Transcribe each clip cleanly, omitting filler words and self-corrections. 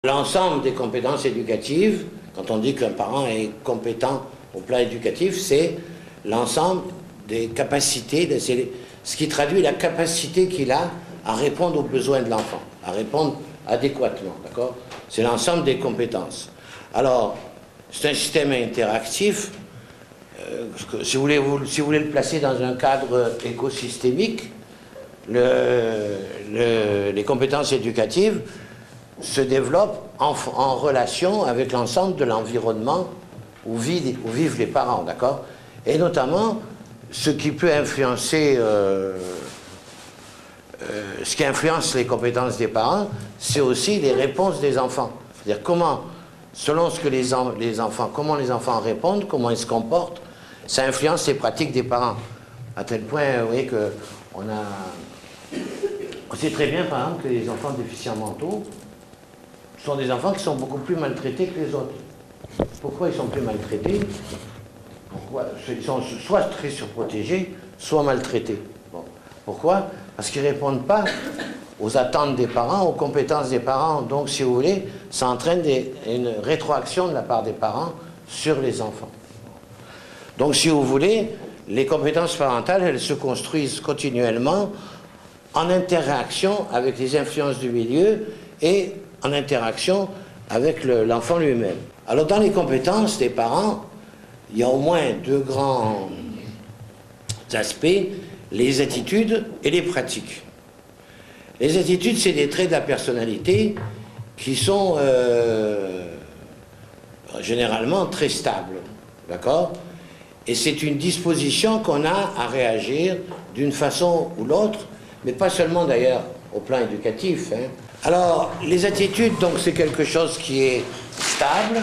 L'ensemble des compétences éducatives, quand on dit qu'un parent est compétent au plan éducatif, c'est l'ensemble des capacités, c'est ce qui traduit la capacité qu'il a à répondre aux besoins de l'enfant, à répondre adéquatement, d'accord? C'est l'ensemble des compétences. Alors, c'est un système interactif, si vous voulez le placer dans un cadre écosystémique, les compétences éducatives se développe en relation avec l'ensemble de l'environnement où vivent les parents, d'accord? Et notamment, ce qui peut influencer, ce qui influence les compétences des parents, c'est aussi les réponses des enfants. C'est-à-dire comment, selon ce que les enfants, comment les enfants répondent, comment ils se comportent, ça influence les pratiques des parents. À tel point, vous voyez que on sait très bien, par exemple, que les enfants déficients mentaux sont des enfants qui sont beaucoup plus maltraités que les autres. Pourquoi ils sont plus maltraités? Pourquoi? Ils sont soit très surprotégés, soit maltraités. Bon. Pourquoi? Parce qu'ils ne répondent pas aux attentes des parents, aux compétences des parents. Donc, si vous voulez, ça entraîne une rétroaction de la part des parents sur les enfants. Donc, si vous voulez, les compétences parentales, elles se construisent continuellement en interaction avec les influences du milieu et en interaction avec l'enfant lui-même. Alors dans les compétences des parents, il y a au moins deux grands aspects, les attitudes et les pratiques. Les attitudes, c'est des traits de la personnalité qui sont généralement très stables, d'accord? Et c'est une disposition qu'on a à réagir d'une façon ou l'autre, mais pas seulement d'ailleurs au plan éducatif, hein. Alors, les attitudes, donc, c'est quelque chose qui est stable.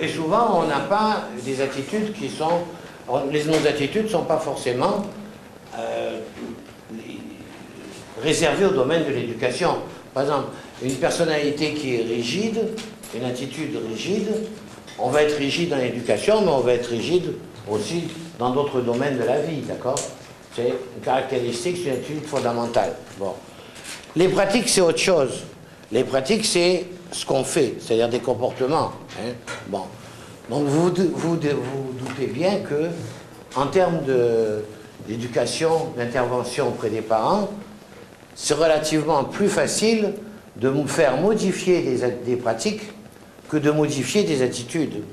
Et souvent, on n'a pas des attitudes qui sont... Nos attitudes ne sont pas forcément réservées au domaine de l'éducation. Par exemple, une personnalité qui est rigide, une attitude rigide, on va être rigide dans l'éducation, mais on va être rigide aussi dans d'autres domaines de la vie, d'accord? C'est une caractéristique, c'est une attitude fondamentale. Bon. Les pratiques, c'est autre chose. Les pratiques, c'est ce qu'on fait, c'est-à-dire des comportements. Hein. Bon. Donc vous doutez bien que, en termes d'éducation, d'intervention auprès des parents, c'est relativement plus facile de faire modifier des pratiques que de modifier des attitudes.